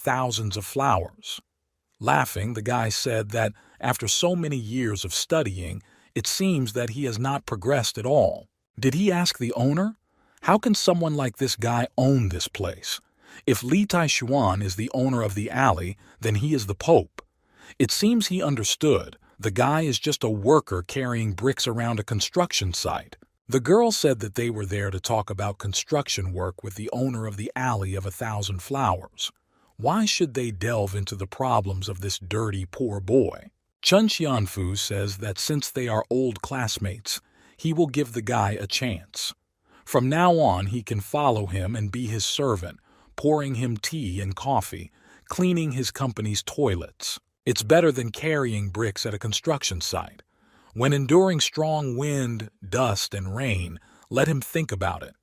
thousands of flowers. Laughing, the guy said that after so many years of studying, it seems that he has not progressed at all. Did he ask the owner? How can someone like this guy own this place? If Li Taishuan is the owner of the alley, then he is the Pope. It seems he understood. The guy is just a worker carrying bricks around a construction site. The girl said that they were there to talk about construction work with the owner of the alley of 1,000 flowers. Why should they delve into the problems of this dirty, poor boy? Chun Xianfu says that since they are old classmates, he will give the guy a chance. From now on, he can follow him and be his servant, pouring him tea and coffee, cleaning his company's toilets. It's better than carrying bricks at a construction site. When enduring strong wind, dust, and rain, let him think about it.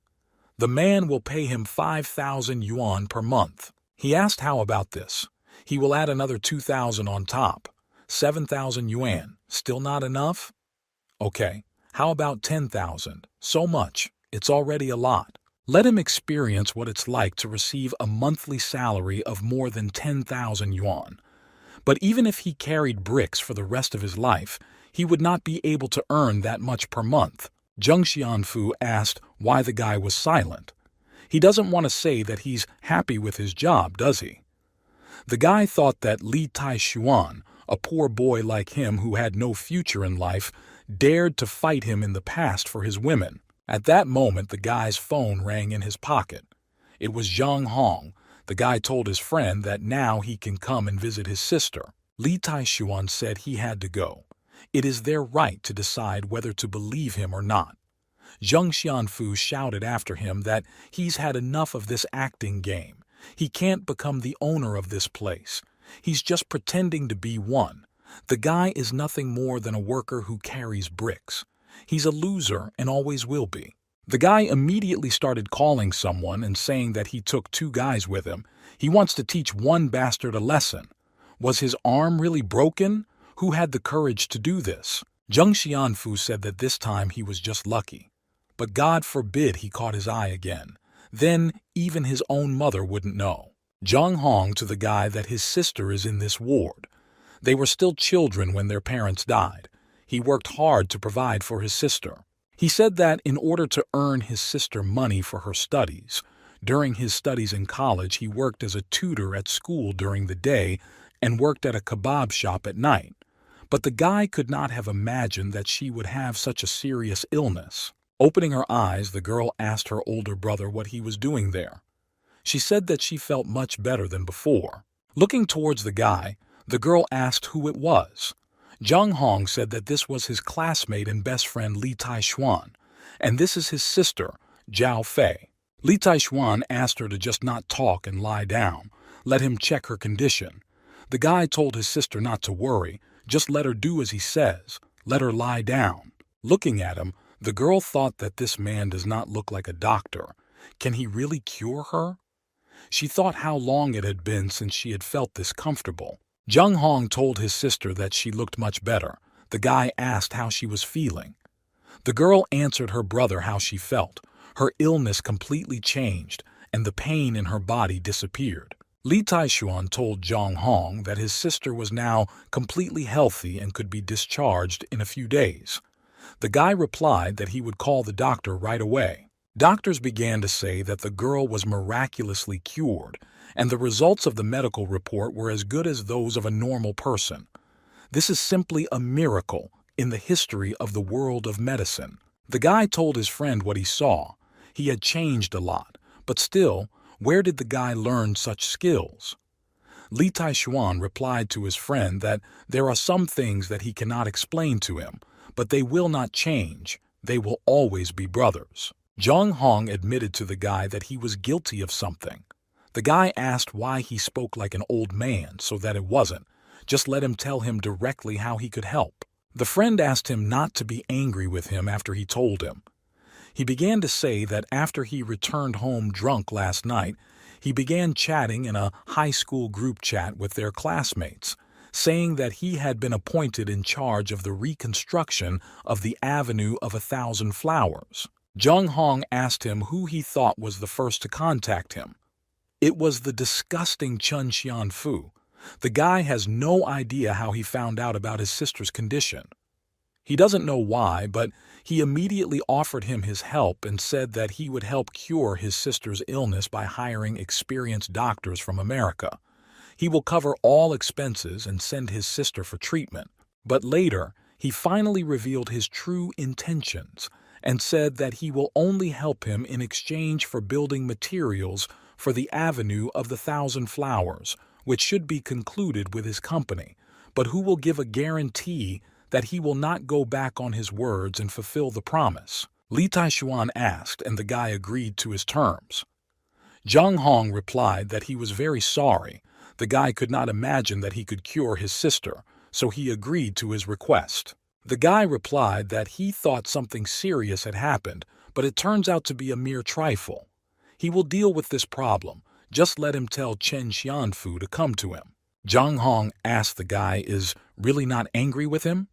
The man will pay him 5,000 yuan per month. He asked how about this. He will add another 2,000 on top. 7,000 yuan. Still not enough? Okay, how about 10,000? So much. It's already a lot. Let him experience what it's like to receive a monthly salary of more than 10,000 yuan. But even if he carried bricks for the rest of his life, he would not be able to earn that much per month. Zheng Xianfu asked why the guy was silent. He doesn't want to say that he's happy with his job, does he? The guy thought that Li Taishuan, a poor boy like him who had no future in life, dared to fight him in the past for his women. At that moment, the guy's phone rang in his pocket. It was Zhang Hong. The guy told his friend that now he can come and visit his sister. Li Taishuan said he had to go. It is their right to decide whether to believe him or not. Zheng Xianfu shouted after him that he's had enough of this acting game. He can't become the owner of this place. He's just pretending to be one. The guy is nothing more than a worker who carries bricks. He's a loser and always will be. The guy immediately started calling someone and saying that he took 2 guys with him. He wants to teach one bastard a lesson. Was his arm really broken? Who had the courage to do this? Zheng Xianfu said that this time he was just lucky. But God forbid he caught his eye again. Then even his own mother wouldn't know. Zhang Hong to the guy that his sister is in this ward. They were still children when their parents died. He worked hard to provide for his sister. He said that in order to earn his sister money for her studies, during his studies in college he worked as a tutor at school during the day and worked at a kebab shop at night. But the guy could not have imagined that she would have such a serious illness. Opening her eyes, the girl asked her older brother what he was doing there. She said that she felt much better than before. Looking towards the guy, the girl asked who it was. Zhang Hong said that this was his classmate and best friend Li Taishuan, and this is his sister, Zhao Fei. Li Taishuan asked her to just not talk and lie down, let him check her condition. The guy told his sister not to worry, just let her do as he says, let her lie down. Looking at him, the girl thought that this man does not look like a doctor. Can he really cure her? She thought how long it had been since she had felt this comfortable. Zhang Hong told his sister that she looked much better. The guy asked how she was feeling. The girl answered her brother how she felt. Her illness completely changed, and the pain in her body disappeared. Li Taishuan told Zhang Hong that his sister was now completely healthy and could be discharged in a few days. The guy replied that he would call the doctor right away. Doctors began to say that the girl was miraculously cured, and the results of the medical report were as good as those of a normal person. This is simply a miracle in the history of the world of medicine. The guy told his friend what he saw. He had changed a lot, but still, where did the guy learn such skills? Li Taishuan replied to his friend that there are some things that he cannot explain to him, but they will not change. They will always be brothers. Zhang Hong admitted to the guy that he was guilty of something. The guy asked why he spoke like an old man, so that it wasn't. Just let him tell him directly how he could help. The friend asked him not to be angry with him after he told him. He began to say that after he returned home drunk last night, he began chatting in a high school group chat with their classmates, saying that he had been appointed in charge of the reconstruction of the Avenue of 1,000 Flowers. Zhang Hong asked him who he thought was the first to contact him. It was the disgusting Chun Xianfu. The guy has no idea how he found out about his sister's condition. He doesn't know why, but he immediately offered him his help and said that he would help cure his sister's illness by hiring experienced doctors from America. He will cover all expenses and send his sister for treatment. But later, he finally revealed his true intentions and said that he will only help him in exchange for building materials for the Avenue of the Thousand Flowers, which should be concluded with his company, but who will give a guarantee that he will not go back on his words and fulfill the promise. Li Taishuan asked, and the guy agreed to his terms. Zhang Hong replied that he was very sorry. The guy could not imagine that he could cure his sister, so he agreed to his request. The guy replied that he thought something serious had happened, but it turns out to be a mere trifle. He will deal with this problem. Just let him tell Chen Xianfu to come to him. Zhang Hong asked the guy is really not angry with him.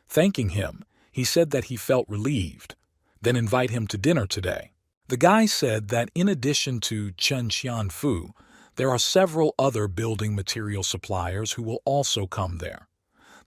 Thanking him, he said that he felt relieved. Then invite him to dinner today. The guy said that in addition to Chen Xianfu, there are several other building material suppliers who will also come there.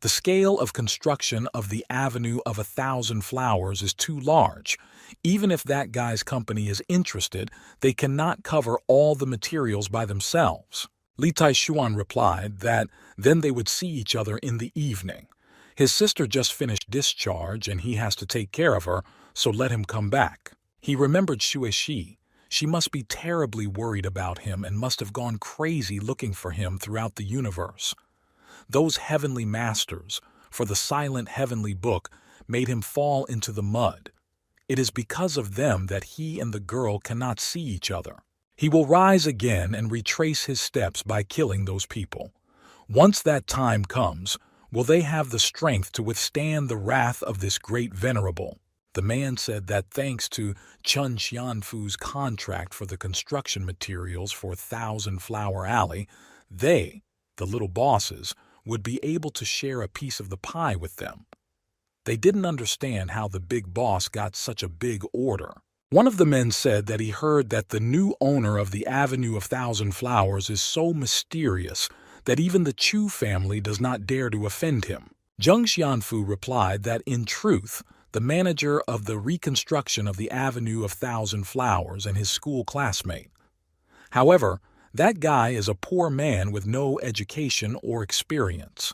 The scale of construction of the Avenue of a Thousand Flowers is too large. Even if that guy's company is interested, they cannot cover all the materials by themselves. Li Taishuan replied that then they would see each other in the evening. His sister just finished discharge and he has to take care of her, so let him come back. He remembered Xue Shi. She must be terribly worried about him and must have gone crazy looking for him throughout the universe. Those heavenly masters, for the silent heavenly book, made him fall into the mud. It is because of them that he and the girl cannot see each other. He will rise again and retrace his steps by killing those people. Once that time comes, will they have the strength to withstand the wrath of this great venerable? The man said that thanks to Chun Xianfu's contract for the construction materials for Thousand Flower Alley, they, the little bosses, would be able to share a piece of the pie with them. They didn't understand how the big boss got such a big order. One of the men said that he heard that the new owner of the Avenue of Thousand Flowers is so mysterious that even the Chu family does not dare to offend him. Zheng Xianfu replied that in truth, the manager of the reconstruction of the Avenue of Thousand Flowers and his school classmate. However, that guy is a poor man with no education or experience.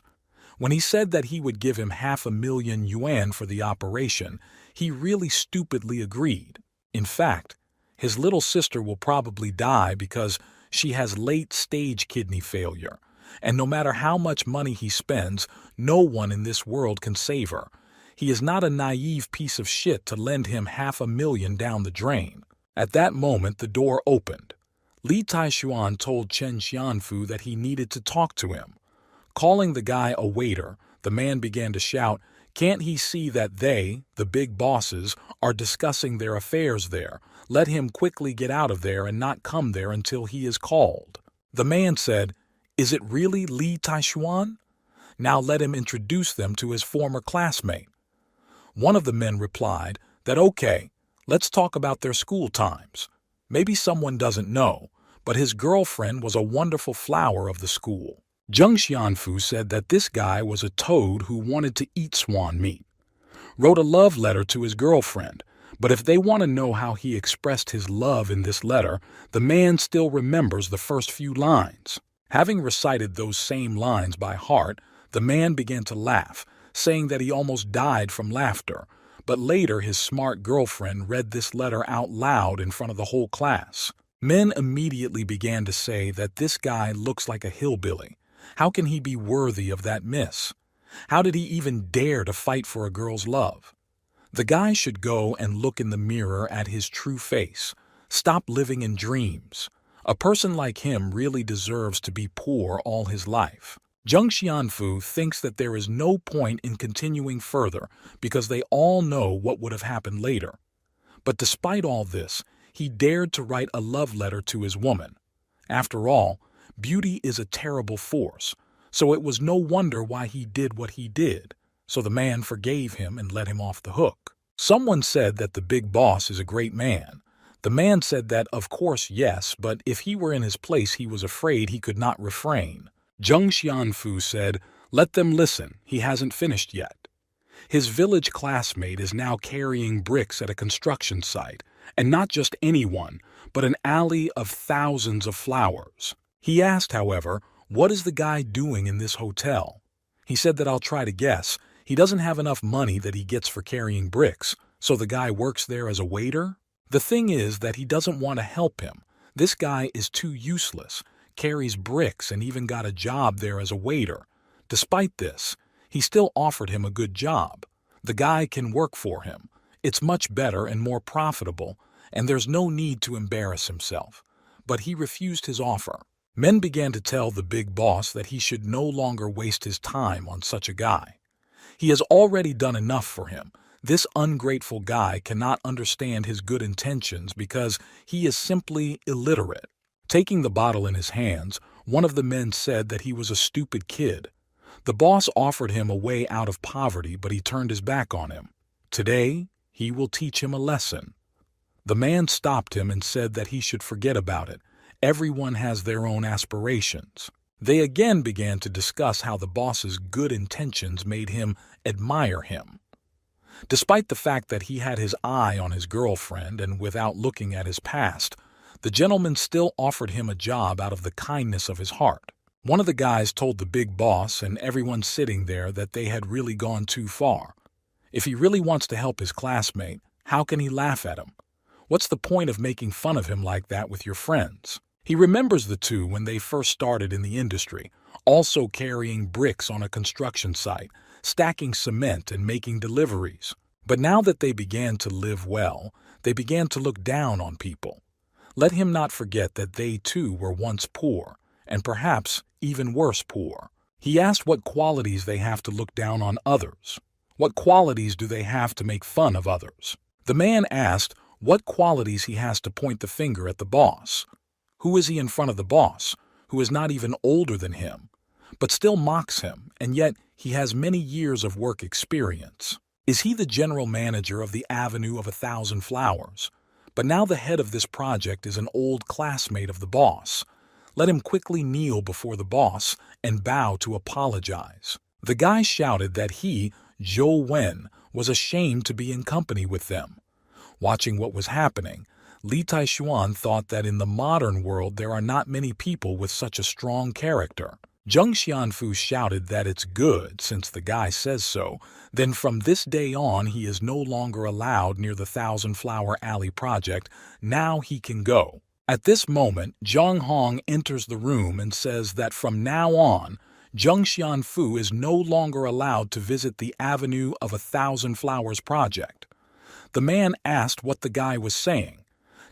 When he said that he would give him 500,000 yuan for the operation, he really stupidly agreed. In fact, his little sister will probably die because she has late-stage kidney failure, and no matter how much money he spends, no one in this world can save her. He is not a naive piece of shit to lend him 500,000 down the drain. At that moment, the door opened. Li Taishuan told Chen Xianfu that he needed to talk to him. Calling the guy a waiter, the man began to shout, "Can't he see that they, the big bosses, are discussing their affairs there? Let him quickly get out of there and not come there until he is called." The man said, "Is it really Li Taishuan? Now let him introduce them to his former classmate." One of the men replied that, "Okay, let's talk about their school times. Maybe someone doesn't know, but his girlfriend was a wonderful flower of the school." Zheng Xianfu said that this guy was a toad who wanted to eat swan meat. Wrote a love letter to his girlfriend, but if they want to know how he expressed his love in this letter, the man still remembers the first few lines. Having recited those same lines by heart, the man began to laugh, saying that he almost died from laughter, but later his smart girlfriend read this letter out loud in front of the whole class. Men immediately began to say that this guy looks like a hillbilly. How can he be worthy of that miss? How did he even dare to fight for a girl's love? The guy should go and look in the mirror at his true face. Stop living in dreams. A person like him really deserves to be poor all his life. Zheng Xianfu thinks that there is no point in continuing further because they all know what would have happened later. But despite all this, he dared to write a love letter to his woman. After all, beauty is a terrible force, so it was no wonder why he did what he did. So the man forgave him and let him off the hook. Someone said that the big boss is a great man. The man said that, of course, yes, but if he were in his place, he was afraid he could not refrain. Zheng Xianfu said, "Let them listen, he hasn't finished yet." His village classmate is now carrying bricks at a construction site, and not just any one, but an alley of thousands of flowers. He asked, however, what is the guy doing in this hotel? He said that I'll try to guess. He doesn't have enough money that he gets for carrying bricks, so the guy works there as a waiter? The thing is that he doesn't want to help him. This guy is too useless, carries bricks and even got a job there as a waiter. Despite this, he still offered him a good job. The guy can work for him. It's much better and more profitable, and there's no need to embarrass himself. But he refused his offer. Men began to tell the big boss that he should no longer waste his time on such a guy. He has already done enough for him. This ungrateful guy cannot understand his good intentions because he is simply illiterate. Taking the bottle in his hands, one of the men said that he was a stupid kid. The boss offered him a way out of poverty, but he turned his back on him. Today, he will teach him a lesson. The man stopped him and said that he should forget about it. Everyone has their own aspirations. They again began to discuss how the boss's good intentions made him admire him. Despite the fact that he had his eye on his girlfriend and without looking at his past, the gentleman still offered him a job out of the kindness of his heart. One of the guys told the big boss and everyone sitting there that they had really gone too far. If he really wants to help his classmate, how can he laugh at him? What's the point of making fun of him like that with your friends? He remembers the two when they first started in the industry, also carrying bricks on a construction site, stacking cement and making deliveries. But now that they began to live well, they began to look down on people. Let him not forget that they too were once poor, and perhaps even worse poor. He asked what qualities they have to look down on others. What qualities do they have to make fun of others? The man asked what qualities he has to point the finger at the boss. Who is he in front of the boss, who is not even older than him, but still mocks him, and yet he has many years of work experience? Is he the general manager of the Avenue of 1,000 Flowers? But now the head of this project is an old classmate of the boss. Let him quickly kneel before the boss and bow to apologize. The guy shouted that he, Zhou Wen, was ashamed to be in company with them. Watching what was happening, Li Taishuan thought that in the modern world there are not many people with such a strong character. Zheng Xianfu shouted that it's good since the guy says so. Then from this day on he is no longer allowed near the 1,000 Flower Alley project. Now he can go. At this moment, Zhang Hong enters the room and says that from now on, Zheng Xianfu is no longer allowed to visit the Avenue of 1,000 Flowers project. The man asked what the guy was saying.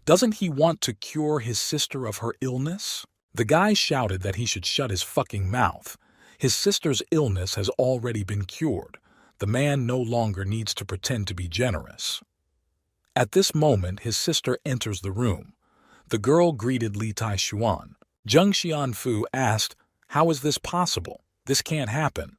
Doesn't he want to cure his sister of her illness? The guy shouted that he should shut his fucking mouth. His sister's illness has already been cured. The man no longer needs to pretend to be generous. At this moment, his sister enters the room. The girl greeted Li Taishuan. Zheng Xianfu asked, "How is this possible? This can't happen."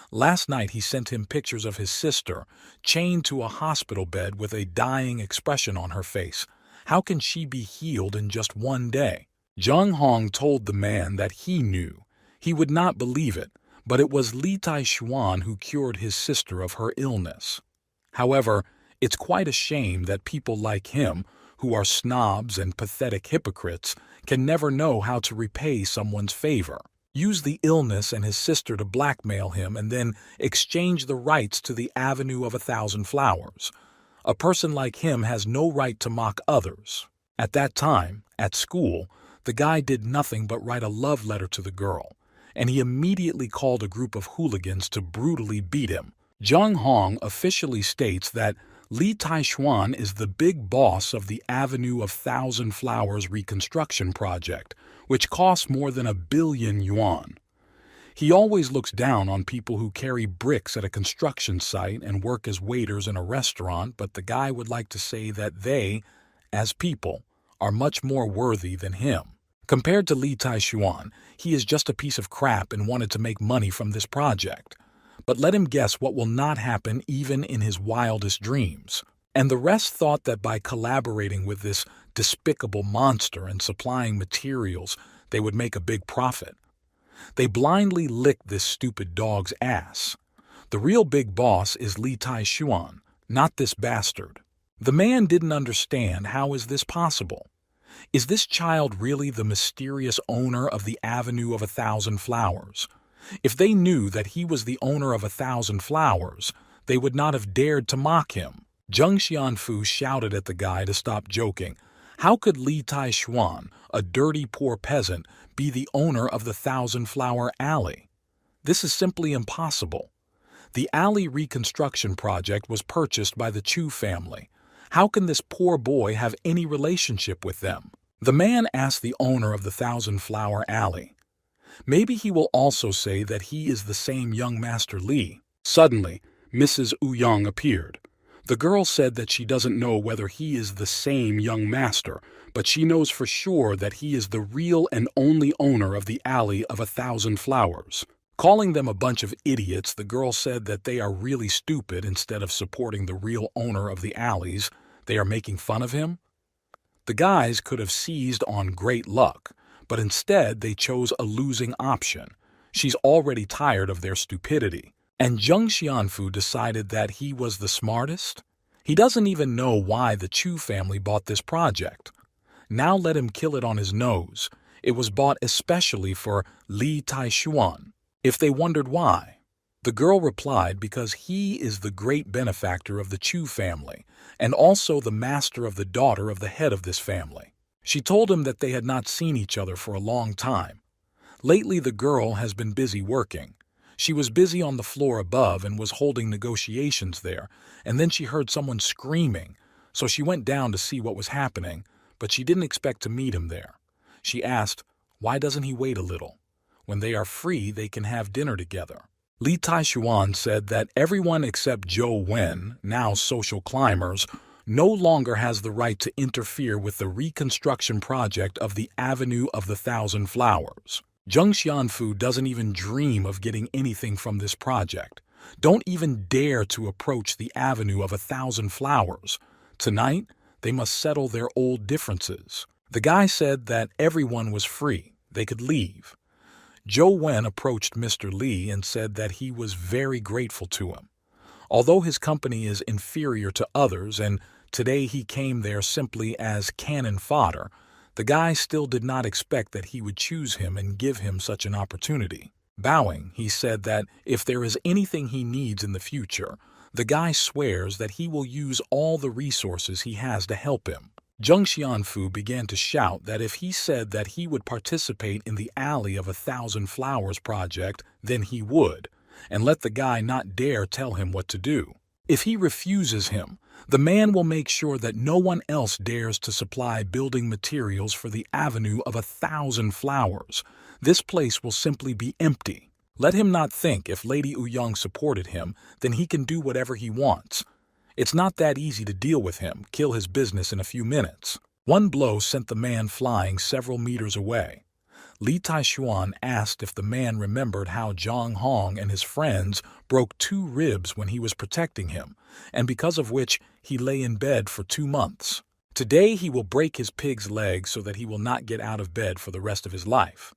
Last night he sent him pictures of his sister, chained to a hospital bed with a dying expression on her face. How can she be healed in just one day? Zhang Hong told the man that he knew. He would not believe it, but it was Li Taishuan who cured his sister of her illness. However, it's quite a shame that people like him, who are snobs and pathetic hypocrites, can never know how to repay someone's favor. Use the illness and his sister to blackmail him and then exchange the rights to the Avenue of 1,000 Flowers. A person like him has no right to mock others. At that time, at school, the guy did nothing but write a love letter to the girl, and he immediately called a group of hooligans to brutally beat him. Zhang Hong officially states that Li Taishuan is the big boss of the Avenue of 1,000 Flowers reconstruction project, which costs more than 1 billion yuan. He always looks down on people who carry bricks at a construction site and work as waiters in a restaurant, but the guy would like to say that they, as people, are much more worthy than him. Compared to Li Taishuan, he is just a piece of crap and wanted to make money from this project. But let him guess what will not happen even in his wildest dreams. And the rest thought that by collaborating with this despicable monster and supplying materials, they would make a big profit. They blindly licked this stupid dog's ass. The real big boss is Li Tai-Xuan, not this bastard. The man didn't understand how is this possible. Is this child really the mysterious owner of the Avenue of 1,000 Flowers? If they knew that he was the owner of 1,000 flowers, they would not have dared to mock him. Zheng Xianfu shouted at the guy to stop joking. How could Li Tai-Xuan, a dirty poor peasant, be the owner of the 1,000-flower alley? This is simply impossible. The alley reconstruction project was purchased by the Chu family. How can this poor boy have any relationship with them? The man asked the owner of the 1,000-flower alley. Maybe he will also say that he is the same young Master Li. Suddenly, Mrs. Ouyang appeared. The girl said that she doesn't know whether he is the same young master, but she knows for sure that he is the real and only owner of the Alley of 1,000 Flowers. Calling them a bunch of idiots, the girl said that they are really stupid. Instead of supporting the real owner of the alleys, they are making fun of him. The guys could have seized on great luck, but instead they chose a losing option. She's already tired of their stupidity. And Zheng Xianfu decided that he was the smartest? He doesn't even know why the Chu family bought this project. Now let him kill it on his nose. It was bought especially for Li Tai-Xuan. If they wondered why, the girl replied because he is the great benefactor of the Chu family and also the master of the daughter of the head of this family. She told him that they had not seen each other for a long time. Lately the girl has been busy working. She was busy on the floor above and was holding negotiations there, and then she heard someone screaming, so she went down to see what was happening, but she didn't expect to meet him there. She asked, why doesn't he wait a little? When they are free, they can have dinner together. Li Tai-Xuan said that everyone except Zhou Wen, now social climbers, no longer has the right to interfere with the reconstruction project of the Avenue of the 1,000 Flowers. Zheng Xianfu doesn't even dream of getting anything from this project. Don't even dare to approach the Avenue of 1,000 Flowers. Tonight, they must settle their old differences. The guy said that everyone was free. They could leave. Zhou Wen approached Mr. Li and said that he was very grateful to him. Although his company is inferior to others and today he came there simply as cannon fodder, the guy still did not expect that he would choose him and give him such an opportunity. Bowing, he said that if there is anything he needs in the future, the guy swears that he will use all the resources he has to help him. Zheng Xianfu began to shout that if he said that he would participate in the Alley of 1,000 Flowers project, then he would, and let the guy not dare tell him what to do. If he refuses him, the man will make sure that no one else dares to supply building materials for the Avenue of 1,000 Flowers. This place will simply be empty. Let him not think if Lady Ouyang supported him, then he can do whatever he wants. It's not that easy to deal with him, kill his business in a few minutes. One blow sent the man flying several meters away. Li Tai-Xuan asked if the man remembered how Zhang Hong and his friends broke 2 ribs when he was protecting him, and because of which he lay in bed for 2 months. Today he will break his pig's leg so that he will not get out of bed for the rest of his life.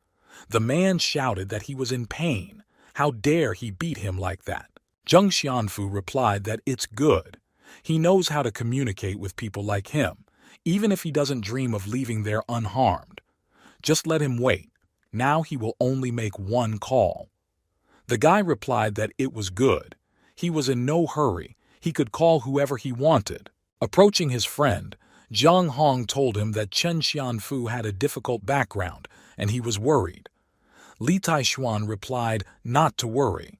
The man shouted that he was in pain. How dare he beat him like that? Zheng Xianfu replied that it's good. He knows how to communicate with people like him, even if he doesn't dream of leaving there unharmed. Just let him wait. Now he will only make 1 call. The guy replied that it was good. He was in no hurry. He could call whoever he wanted. Approaching his friend, Zhang Hong told him that Chen Xianfu had a difficult background, and he was worried. Li Tai-Xuan replied not to worry.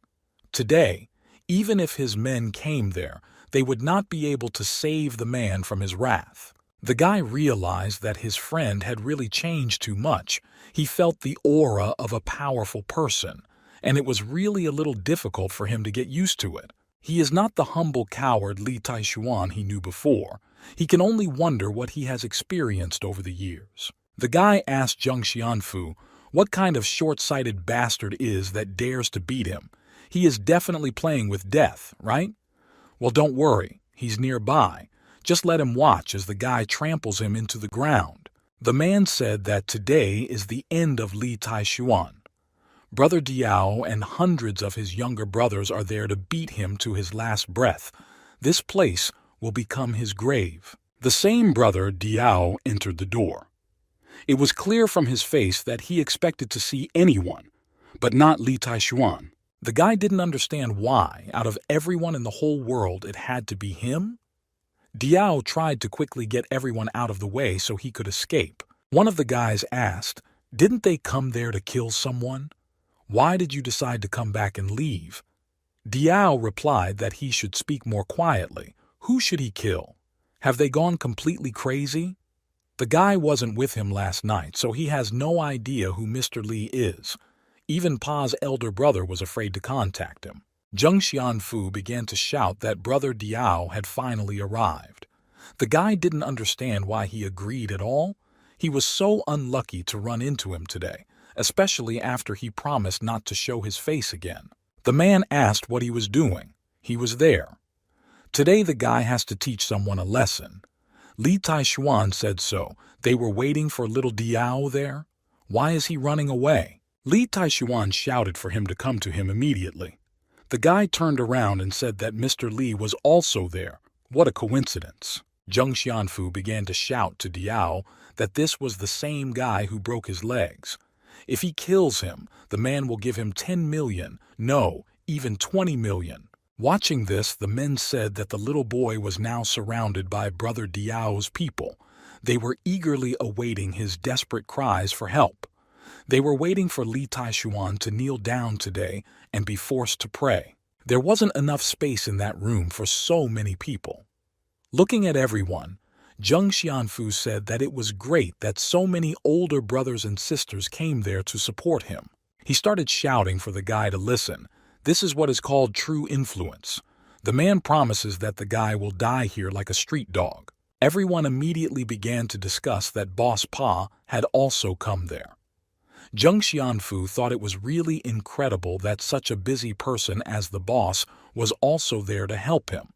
Today, even if his men came there, they would not be able to save the man from his wrath. The guy realized that his friend had really changed too much. He felt the aura of a powerful person, and it was really a little difficult for him to get used to it. He is not the humble coward Li Tai-Xuan he knew before. He can only wonder what he has experienced over the years. The guy asked Zheng Xianfu what kind of short-sighted bastard is that dares to beat him. He is definitely playing with death, right? Well, don't worry. He's nearby. Just let him watch as the guy tramples him into the ground. The man said that today is the end of Li Taishuan. Brother Diao and hundreds of his younger brothers are there to beat him to his last breath. This place will become his grave. The same brother Diao entered the door. It was clear from his face that he expected to see anyone, but not Li Taishuan. The guy didn't understand why, out of everyone in the whole world, it had to be him. Diao tried to quickly get everyone out of the way so he could escape. One of the guys asked, "Didn't they come there to kill someone? Why did you decide to come back and leave?" Diao replied that he should speak more quietly. Who should he kill? Have they gone completely crazy? The guy wasn't with him last night, so he has no idea who Mr. Li is. Even Pa's elder brother was afraid to contact him. Zheng Xianfu began to shout that Brother Diao had finally arrived. The guy didn't understand why he agreed at all. He was so unlucky to run into him today, especially after he promised not to show his face again. The man asked what he was doing. He was there. Today the guy has to teach someone a lesson. Li Taishuan said so. They were waiting for little Diao there. Why is he running away? Li Taishuan shouted for him to come to him immediately. The guy turned around and said that Mr. Li was also there. What a coincidence. Zheng Xianfu began to shout to Diao that this was the same guy who broke his legs. If he kills him, the man will give him 10 million, no, even 20 million. Watching this, the men said that the little boy was now surrounded by Brother Diao's people. They were eagerly awaiting his desperate cries for help. They were waiting for Li Taishuan to kneel down today and be forced to pray. There wasn't enough space in that room for so many people. Looking at everyone, Zheng Xianfu said that it was great that so many older brothers and sisters came there to support him. He started shouting for the guy to listen. This is what is called true influence. The man promises that the guy will die here like a street dog. Everyone immediately began to discuss that Boss Pa had also come there. Zheng Xianfu thought it was really incredible that such a busy person as the boss was also there to help him.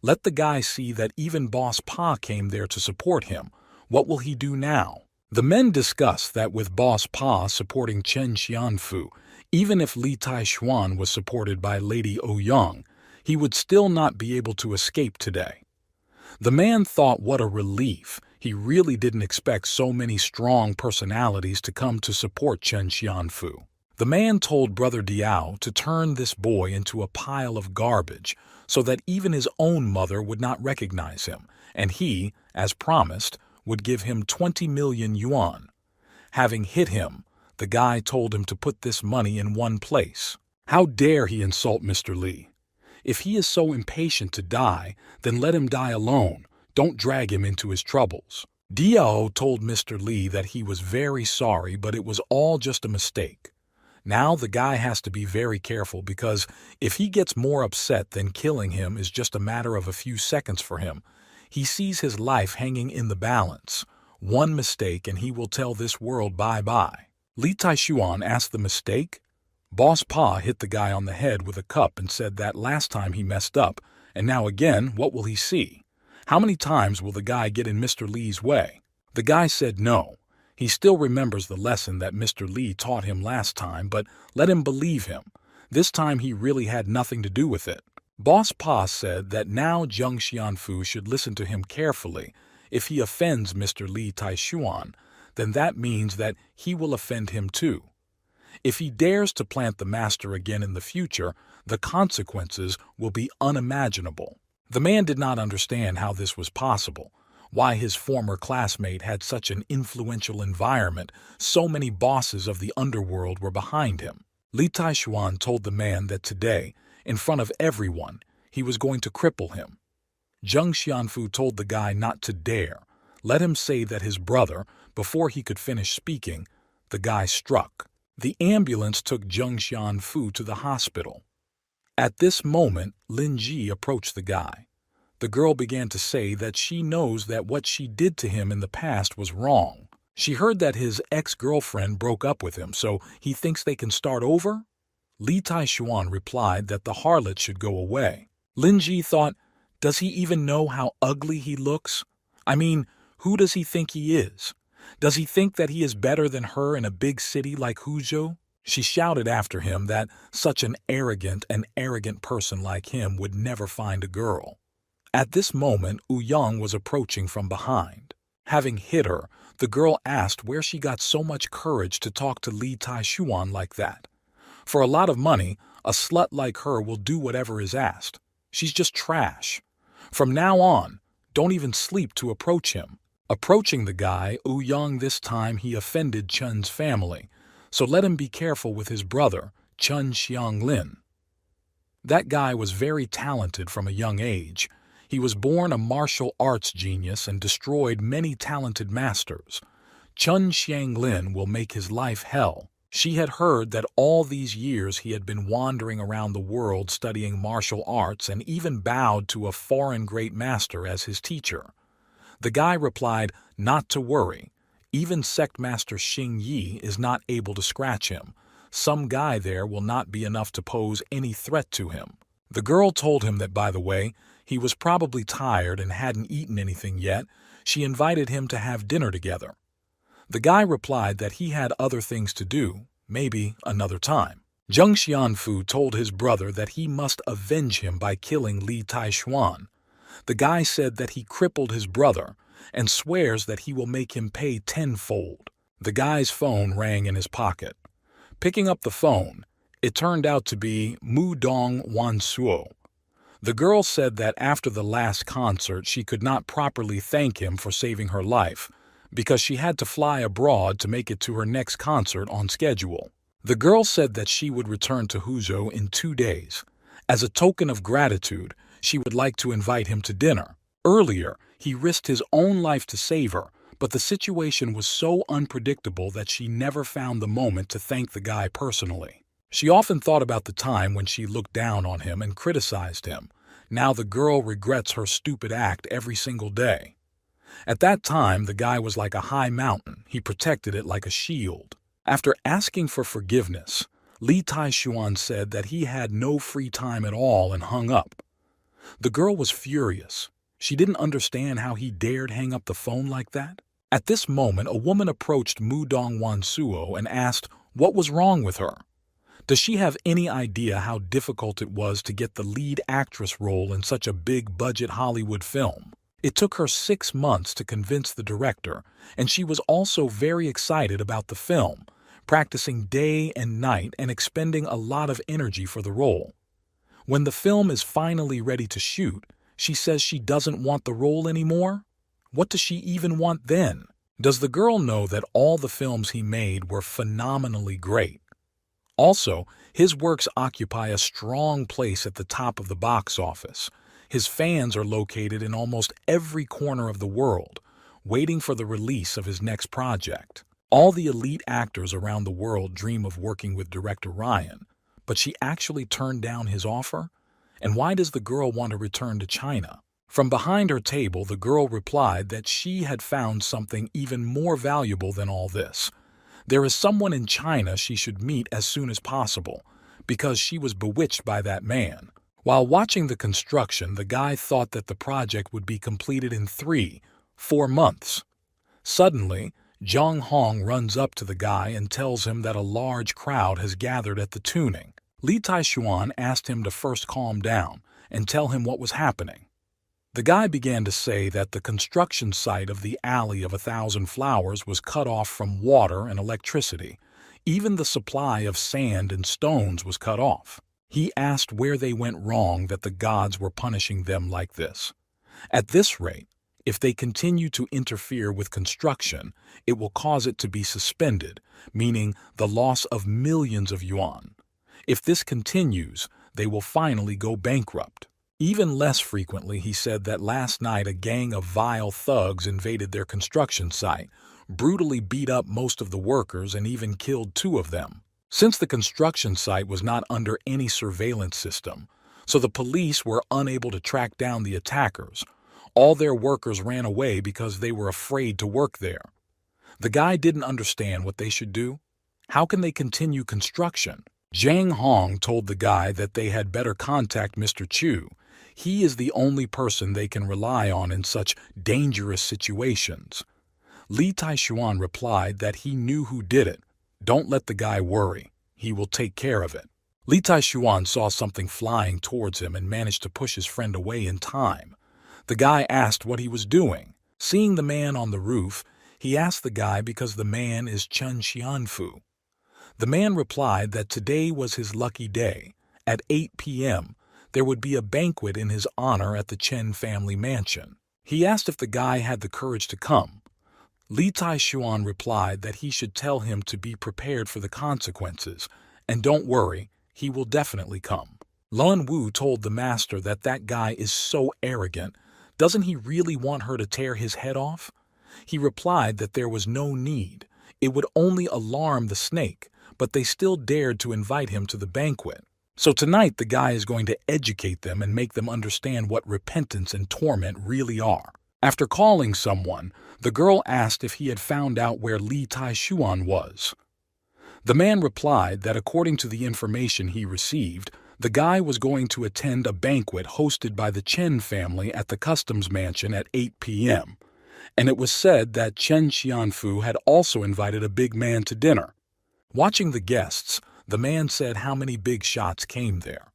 Let the guy see that even Boss Pa came there to support him. What will he do now? The men discussed that with Boss Pa supporting Chen Xianfu, even if Li Taishuan was supported by Lady Ouyang, he would still not be able to escape today. The man thought what a relief. He really didn't expect so many strong personalities to come to support Chen Xianfu. The man told Brother Diao to turn this boy into a pile of garbage so that even his own mother would not recognize him, and he, as promised, would give him 20 million yuan. Having hit him, the guy told him to put this money in one place. How dare he insult Mr. Li? If he is so impatient to die, then let him die alone. Don't drag him into his troubles. Diao told Mr. Li that he was very sorry, but it was all just a mistake. Now the guy has to be very careful because if he gets more upset, then killing him is just a matter of a few seconds for him. He sees his life hanging in the balance. One mistake and he will tell this world bye-bye. Li Taishuan asked the mistake. Boss Pa hit the guy on the head with a cup and said that last time he messed up, and now again, what will he see? How many times will the guy get in Mr. Li's way? The guy said no. He still remembers the lesson that Mr. Li taught him last time, but let him believe him. This time he really had nothing to do with it. Boss Pa said that now Zheng Xianfu should listen to him carefully. If he offends Mr. Li Taishuan, then that means that he will offend him too. If he dares to plant the master again in the future, the consequences will be unimaginable. The man did not understand how this was possible, why his former classmate had such an influential environment, so many bosses of the underworld were behind him. Li Taishuan told the man that today, in front of everyone, he was going to cripple him. Zheng Xianfu told the guy not to dare. Let him say that his brother, before he could finish speaking, the guy struck. The ambulance took Zheng Xianfu to the hospital. At this moment, Lin Ji approached the guy. The girl began to say that she knows that what she did to him in the past was wrong. She heard that his ex-girlfriend broke up with him, so he thinks they can start over? Li Taishuan replied that the harlot should go away. Lin Ji thought, Does he even know how ugly he looks? I mean, who does he think he is? Does he think that he is better than her in a big city like Huzhou? She shouted after him that such an arrogant person like him would never find a girl. At this moment, Young was approaching from behind. Having hit her, the girl asked where she got so much courage to talk to Li Taishuan like that. For a lot of money, a slut like her will do whatever is asked. She's just trash. From now on, don't even sleep to approach him. Approaching the guy, Young this time he offended Chun's family, so let him be careful with his brother, Chun Xianglin. That guy was very talented from a young age. He was born a martial arts genius and destroyed many talented masters. Chun Xianglin will make his life hell. She had heard that all these years he had been wandering around the world studying martial arts and even bowed to a foreign great master as his teacher. The guy replied, not to worry. Even sect master Xing Yi is not able to scratch him. Some guy there will not be enough to pose any threat to him. The girl told him that, by the way, he was probably tired and hadn't eaten anything yet. She invited him to have dinner together. The guy replied that he had other things to do, maybe another time. Zheng Xianfu told his brother that he must avenge him by killing Li Taishuan. The guy said that he crippled his brother and swears that he will make him pay tenfold. The guy's phone rang in his pocket. Picking up the phone, it turned out to be Mu Dong Wansuo. The girl said that after the last concert she could not properly thank him for saving her life because she had to fly abroad to make it to her next concert on schedule. The girl said that she would return to Huzhou in 2 days. As a token of gratitude, she would like to invite him to dinner. Earlier, he risked his own life to save her, but the situation was so unpredictable that she never found the moment to thank the guy personally. She often thought about the time when she looked down on him and criticized him. Now the girl regrets her stupid act every single day. At that time, the guy was like a high mountain. He protected it like a shield. After asking for forgiveness, Li Taishuan said that he had no free time at all and hung up. The girl was furious. She didn't understand how he dared hang up the phone like that. At this moment, a woman approached Mu Dong Wansuo and asked what was wrong with her. Does she have any idea how difficult it was to get the lead actress role in such a big-budget Hollywood film? It took her 6 months to convince the director, and she was also very excited about the film, practicing day and night and expending a lot of energy for the role. When the film is finally ready to shoot, she says she doesn't want the role anymore? What does she even want then? Does the girl know that all the films he made were phenomenally great? Also, his works occupy a strong place at the top of the box office. His fans are located in almost every corner of the world, waiting for the release of his next project. All the elite actors around the world dream of working with director Ryan, but she actually turned down his offer? And why does the girl want to return to China? From behind her table, the girl replied that she had found something even more valuable than all this. There is someone in China she should meet as soon as possible, because she was bewitched by that man. While watching the construction, the guy thought that the project would be completed in 3-4 months. Suddenly, Zhang Hong runs up to the guy and tells him that a large crowd has gathered at the tuning. Li Taishuan asked him to first calm down and tell him what was happening. The guy began to say that the construction site of the Alley of 1,000 Flowers was cut off from water and electricity. Even the supply of sand and stones was cut off. He asked where they went wrong that the gods were punishing them like this. At this rate, if they continue to interfere with construction, it will cause it to be suspended, meaning the loss of millions of yuan. If this continues, they will finally go bankrupt. Even less frequently, he said that last night a gang of vile thugs invaded their construction site, brutally beat up most of the workers and even killed 2 of them. Since the construction site was not under any surveillance system, so the police were unable to track down the attackers, all their workers ran away because they were afraid to work there. The guy didn't understand what they should do. How can they continue construction? Zhang Hong told the guy that they had better contact Mr. Chu. He is the only person they can rely on in such dangerous situations. Li Taishuan replied that he knew who did it. Don't let the guy worry. He will take care of it. Li Taishuan saw something flying towards him and managed to push his friend away in time. The guy asked what he was doing. Seeing the man on the roof, he asked the guy because the man is Chen Xianfu. The man replied that today was his lucky day. At 8 p.m., there would be a banquet in his honor at the Chen family mansion. He asked if the guy had the courage to come. Li Taishuan replied that he should tell him to be prepared for the consequences, and don't worry, he will definitely come. Lun Wu told the master that that guy is so arrogant. Doesn't he really want her to tear his head off? He replied that there was no need. It would only alarm the snake, but they still dared to invite him to the banquet. So tonight the guy is going to educate them and make them understand what repentance and torment really are. After calling someone, the girl asked if he had found out where Li Taishuan was. The man replied that according to the information he received, the guy was going to attend a banquet hosted by the Chen family at the customs mansion at 8 p.m., and it was said that Chen Xianfu had also invited a big man to dinner. Watching the guests, the man said how many big shots came there.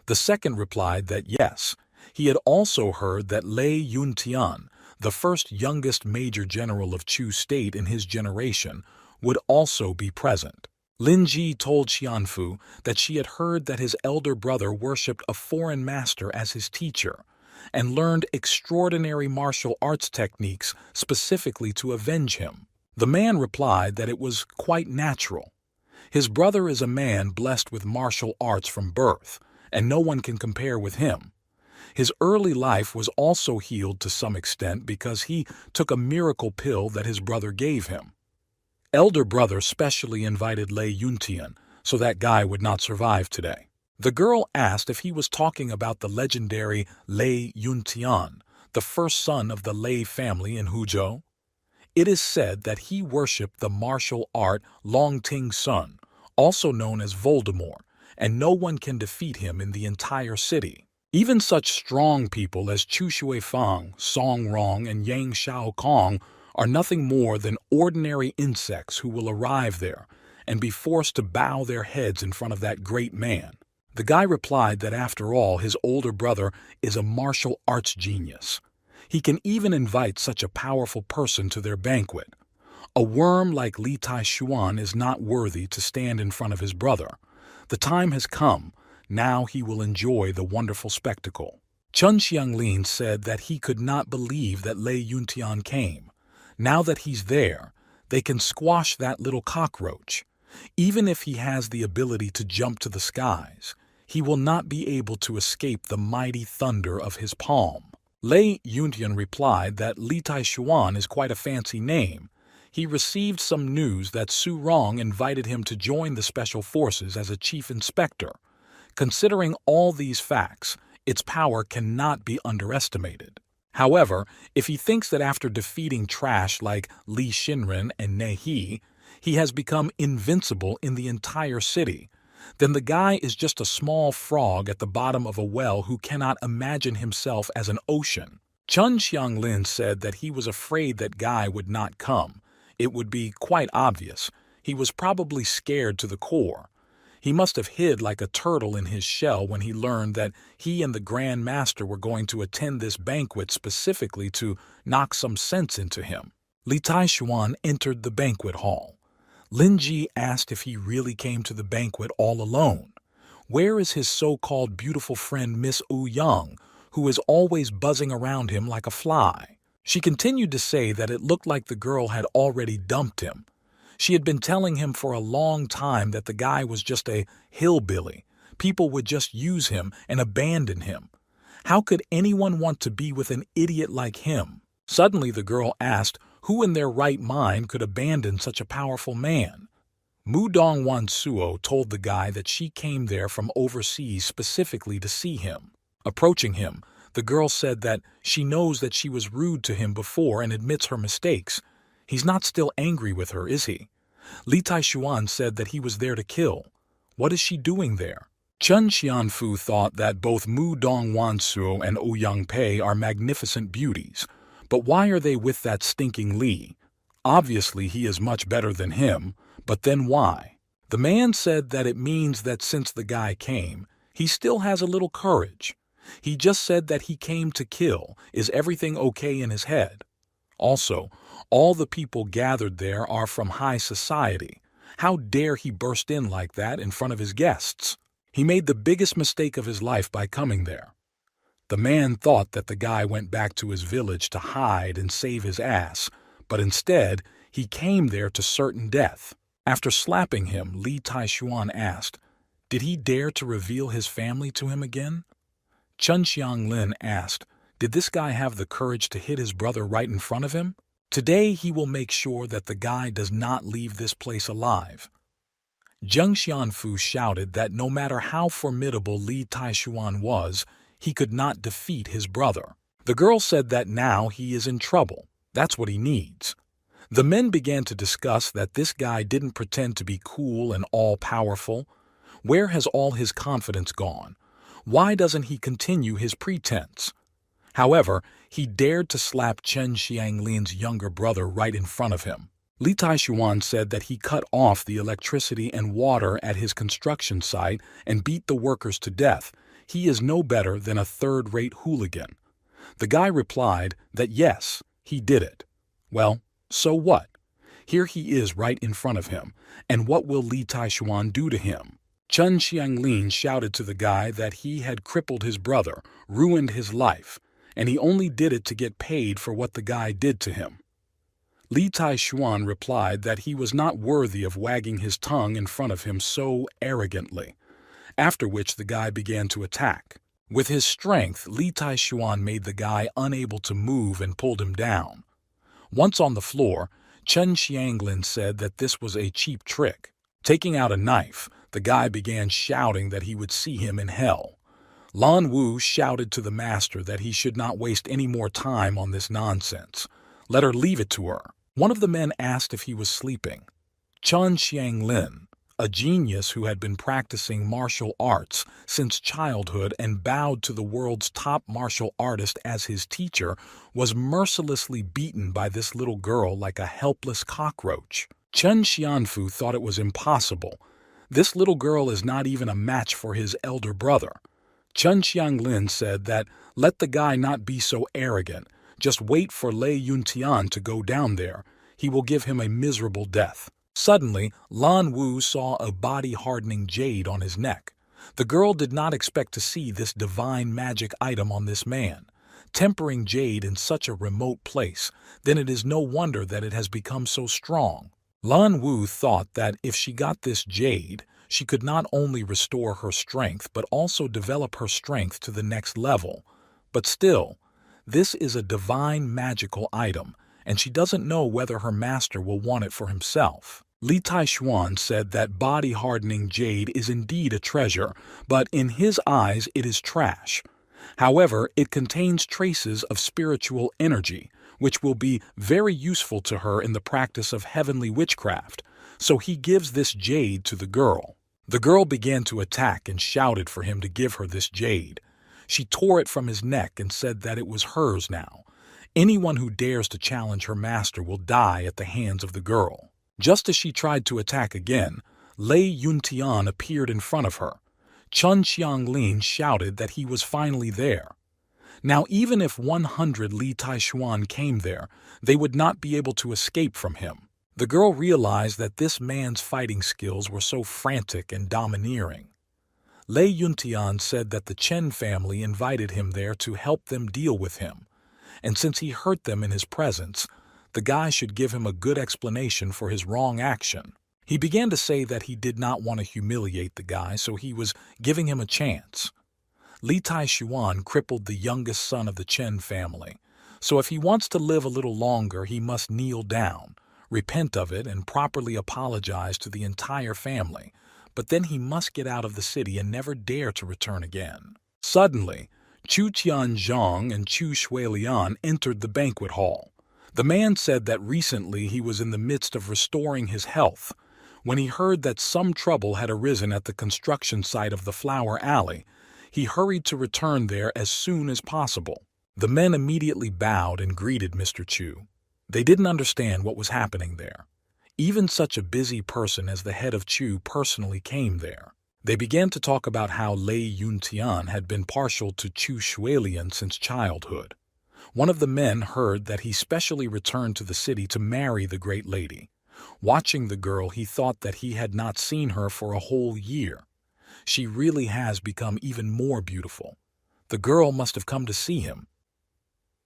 The second replied that yes, he had also heard that Lei Yuntian, the first youngest major general of Chu state in his generation, would also be present. Lin Ji told Xianfu that she had heard that his elder brother worshipped a foreign master as his teacher and learned extraordinary martial arts techniques specifically to avenge him. The man replied that it was quite natural. His brother is a man blessed with martial arts from birth, and no one can compare with him. His early life was also healed to some extent because he took a miracle pill that his brother gave him. Elder brother specially invited Lei Yuntian, so that guy would not survive today. The girl asked if he was talking about the legendary Lei Yuntian, the first son of the Lei family in Huzhou. It is said that he worshipped the martial art Longting Sun, also known as Voldemort, and no one can defeat him in the entire city. Even such strong people as Chu Shuifang, Song Rong, and Yang Shaokong are nothing more than ordinary insects who will arrive there and be forced to bow their heads in front of that great man. The guy replied that after all, his older brother is a martial arts genius. He can even invite such a powerful person to their banquet. A worm like Li Taishuan is not worthy to stand in front of his brother. The time has come. Now he will enjoy the wonderful spectacle. Chun Xianglin said that he could not believe that Lei Yuntian came. Now that he's there, they can squash that little cockroach. Even if he has the ability to jump to the skies, he will not be able to escape the mighty thunder of his palm. Lei Yuntian replied that Li Taishuan is quite a fancy name. He received some news that Su Rong invited him to join the special forces as a chief inspector. Considering all these facts, its power cannot be underestimated. However, if he thinks that after defeating trash like Li Xinren and Nehi, he has become invincible in the entire city, then the guy is just a small frog at the bottom of a well who cannot imagine himself as an ocean. Chun Xianglin said that he was afraid that guy would not come. It would be quite obvious. He was probably scared to the core. He must have hid like a turtle in his shell when he learned that he and the Grand Master were going to attend this banquet specifically to knock some sense into him. Li Taishuan entered the banquet hall. Lin Ji asked if he really came to the banquet all alone. Where is his so-called beautiful friend Miss Wu Yang, who is always buzzing around him like a fly? She continued to say that it looked like the girl had already dumped him. She had been telling him for a long time that the guy was just a hillbilly. People would just use him and abandon him. How could anyone want to be with an idiot like him? Suddenly the girl asked who in their right mind could abandon such a powerful man. Mu Dongwan Suo told the guy that she came there from overseas specifically to see him. Approaching him, the girl said that she knows that she was rude to him before and admits her mistakes. He's not still angry with her, is he? Li Taishuan said that he was there to kill. What is she doing there? Chen Xianfu thought that both Mu Dongwansu and Ouyang Pei are magnificent beauties, but why are they with that stinking Li? Obviously he is much better than him, but then why? The man said that it means that since the guy came, he still has a little courage. He just said that he came to kill. Is everything okay in his head? Also, all the people gathered there are from high society. How dare he burst in like that in front of his guests? He made the biggest mistake of his life by coming there. The man thought that the guy went back to his village to hide and save his ass, but instead he came there to certain death. After slapping him, Li Taishuan asked, did he dare to reveal his family to him again? Chen Xianglin asked, did this guy have the courage to hit his brother right in front of him? Today he will make sure that the guy does not leave this place alive. Zheng Xianfu shouted that no matter how formidable Li Taishuan was, he could not defeat his brother. The girl said that now he is in trouble. That's what he needs. The men began to discuss that this guy didn't pretend to be cool and all-powerful. Where has all his confidence gone? Why doesn't he continue his pretense? However, he dared to slap Chen Xianglin's younger brother right in front of him. Li Taishuan said that he cut off the electricity and water at his construction site and beat the workers to death. He is no better than a third-rate hooligan. The guy replied that yes, he did it. Well, so what? Here he is right in front of him, and what will Li Taishuan do to him? Chen Xianglin shouted to the guy that he had crippled his brother, ruined his life, and he only did it to get paid for what the guy did to him. Li Taishuan replied that he was not worthy of wagging his tongue in front of him so arrogantly, after which the guy began to attack. With his strength, Li Taishuan made the guy unable to move and pulled him down. Once on the floor, Chen Xianglin said that this was a cheap trick. Taking out a knife, the guy began shouting that he would see him in hell. Lan Wu shouted to the master that he should not waste any more time on this nonsense. Let her leave it to her. One of the men asked if he was sleeping. Chen Xianglin, a genius who had been practicing martial arts since childhood and bowed to the world's top martial artist as his teacher, was mercilessly beaten by this little girl like a helpless cockroach. Chen Xianfu thought it was impossible. This little girl is not even a match for his elder brother. Chen Xianglin said that let the guy not be so arrogant. Just wait for Lei Yuntian to go down there. He will give him a miserable death. Suddenly, Lan Wu saw a body-hardening jade on his neck. The girl did not expect to see this divine magic item on this man. Tempering jade in such a remote place, then it is no wonder that it has become so strong. Lan Wu thought that if she got this jade, she could not only restore her strength but also develop her strength to the next level. But still, this is a divine magical item, and she doesn't know whether her master will want it for himself. Li Taishuan said that body-hardening jade is indeed a treasure, but in his eyes it is trash. However, it contains traces of spiritual energy, which will be very useful to her in the practice of heavenly witchcraft, so he gives this jade to the girl. The girl began to attack and shouted for him to give her this jade. She tore it from his neck and said that it was hers now. Anyone who dares to challenge her master will die at the hands of the girl. Just as she tried to attack again, Lei Yuntian appeared in front of her. Chen Xianglin shouted that he was finally there. Now even if 100 Li Taishuan came there, they would not be able to escape from him. The girl realized that this man's fighting skills were so frantic and domineering. Lei Yuntian said that the Chen family invited him there to help them deal with him, and since he hurt them in his presence, the guy should give him a good explanation for his wrong action. He began to say that he did not want to humiliate the guy, so he was giving him a chance. Li Taishuan crippled the youngest son of the Chen family, so if he wants to live a little longer, he must kneel down, repent of it, and properly apologize to the entire family. But then he must get out of the city and never dare to return again. Suddenly, Chu Tianzhong and Chu Shuilian entered the banquet hall. The man said that recently he was in the midst of restoring his health. When he heard that some trouble had arisen at the construction site of the flower alley, he hurried to return there as soon as possible. The men immediately bowed and greeted Mr. Chu. They didn't understand what was happening there. Even such a busy person as the head of Chu personally came there. They began to talk about how Lei Yuntian had been partial to Chu Shuilian since childhood. One of the men heard that he specially returned to the city to marry the great lady. Watching the girl, he thought that he had not seen her for a whole year. She really has become even more beautiful. The girl must have come to see him.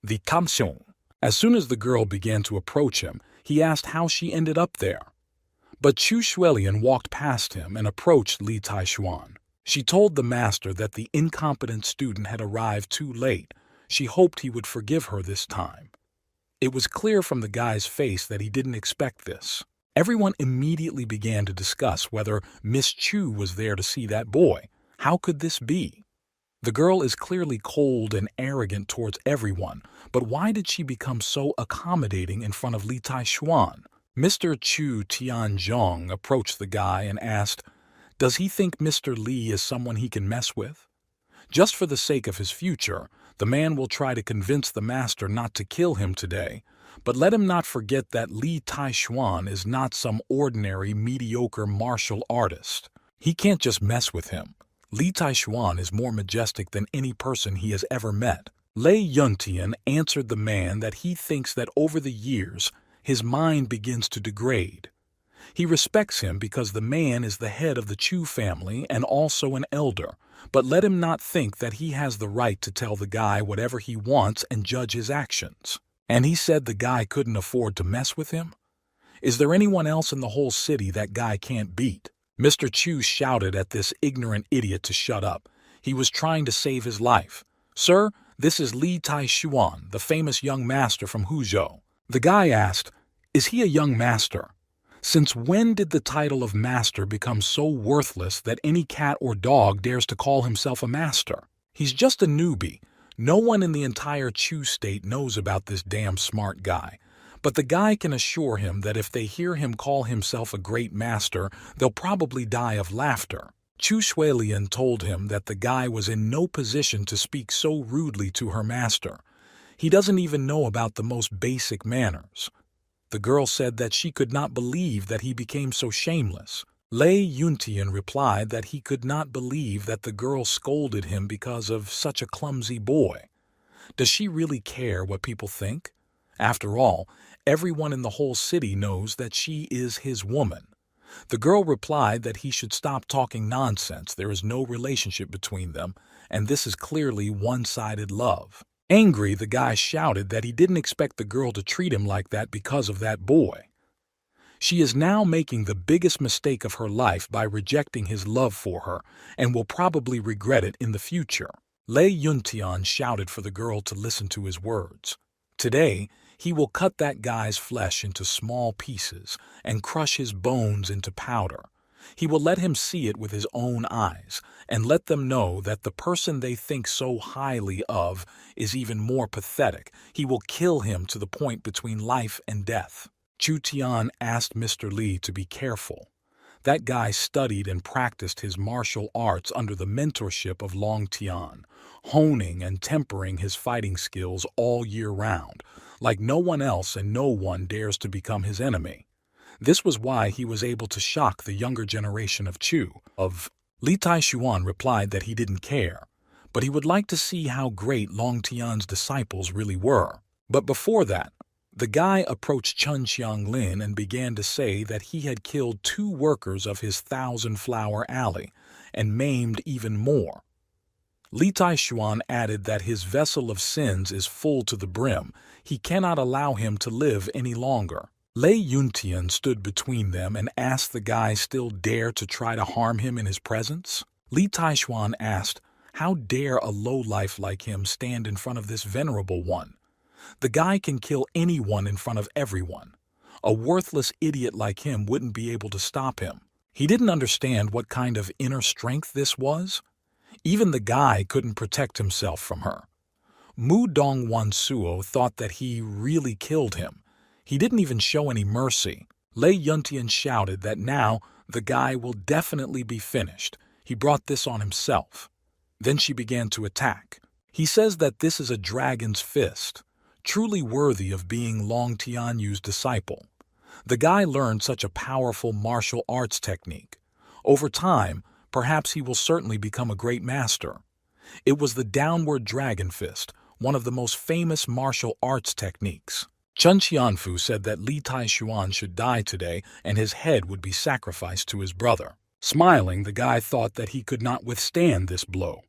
The Kamseong. As soon as the girl began to approach him, he asked how she ended up there. But Chu Shuilian walked past him and approached Li Taishuan. She told the master that the incompetent student had arrived too late. She hoped he would forgive her this time. It was clear from the guy's face that he didn't expect this. Everyone immediately began to discuss whether Miss Chu was there to see that boy. How could this be? The girl is clearly cold and arrogant towards everyone, but why did she become so accommodating in front of Li Taishuan? Mr. Chu Tianzhong approached the guy and asked, "Does he think Mr. Li is someone he can mess with?" Just for the sake of his future, the man will try to convince the master not to kill him today, but let him not forget that Li Taishuan is not some ordinary, mediocre martial artist. He can't just mess with him. Li Taishuan is more majestic than any person he has ever met. Lei Yuntian answered the man that he thinks that over the years, his mind begins to degrade. He respects him because the man is the head of the Chu family and also an elder, but let him not think that he has the right to tell the guy whatever he wants and judge his actions. And he said the guy couldn't afford to mess with him? Is there anyone else in the whole city that guy can't beat? Mr. Chu shouted at this ignorant idiot to shut up. He was trying to save his life. "Sir, this is Li Taishuan, the famous young master from Huzhou." The guy asked, "Is he a young master? Since when did the title of master become so worthless that any cat or dog dares to call himself a master? He's just a newbie. No one in the entire Chu state knows about this damn smart guy. But the guy can assure him that if they hear him call himself a great master, they'll probably die of laughter." Chu Shuilian told him that the guy was in no position to speak so rudely to her master. He doesn't even know about the most basic manners. The girl said that she could not believe that he became so shameless. Lei Yuntian replied that he could not believe that the girl scolded him because of such a clumsy boy. Does she really care what people think? After all, everyone in the whole city knows that she is his woman. The girl replied that he should stop talking nonsense. There is no relationship between them, and this is clearly one-sided love. Angry, the guy shouted that he didn't expect the girl to treat him like that because of that boy. She is now making the biggest mistake of her life by rejecting his love for her, and will probably regret it in the future. Lei Yuntian shouted for the girl to listen to his words. Today, he will cut that guy's flesh into small pieces and crush his bones into powder. He will let him see it with his own eyes and let them know that the person they think so highly of is even more pathetic. He will kill him to the point between life and death. Chu Tian asked Mr. Li to be careful. That guy studied and practiced his martial arts under the mentorship of Long Tian, honing and tempering his fighting skills all year round, like no one else, and no one dares to become his enemy. This was why he was able to shock the younger generation of Chu. Li Taishuan replied that he didn't care, but he would like to see how great Long Tian's disciples really were. But before that, the guy approached Chun Xianglin and began to say that he had killed 2 workers of his 1,000-flower alley and maimed even more. Li Taishuan added that his vessel of sins is full to the brim. He cannot allow him to live any longer. Lei Yuntian stood between them and asked the guy still dare to try to harm him in his presence. Li Taishuan asked, how dare a lowlife like him stand in front of this venerable one? The guy can kill anyone in front of everyone. A worthless idiot like him wouldn't be able to stop him. He didn't understand what kind of inner strength this was. Even the guy couldn't protect himself from her. Mu Dongwansuo thought that he really killed him. He didn't even show any mercy. Lei Yuntian shouted that now the guy will definitely be finished. He brought this on himself. Then she began to attack. He says that this is a dragon's fist, truly worthy of being Long Tianyu's disciple. The guy learned such a powerful martial arts technique. Over time, perhaps he will certainly become a great master. It was the downward dragon fist, one of the most famous martial arts techniques. Chen Qianfu said that Li Taishuan should die today and his head would be sacrificed to his brother. Smiling, the guy thought that he could not withstand this blow.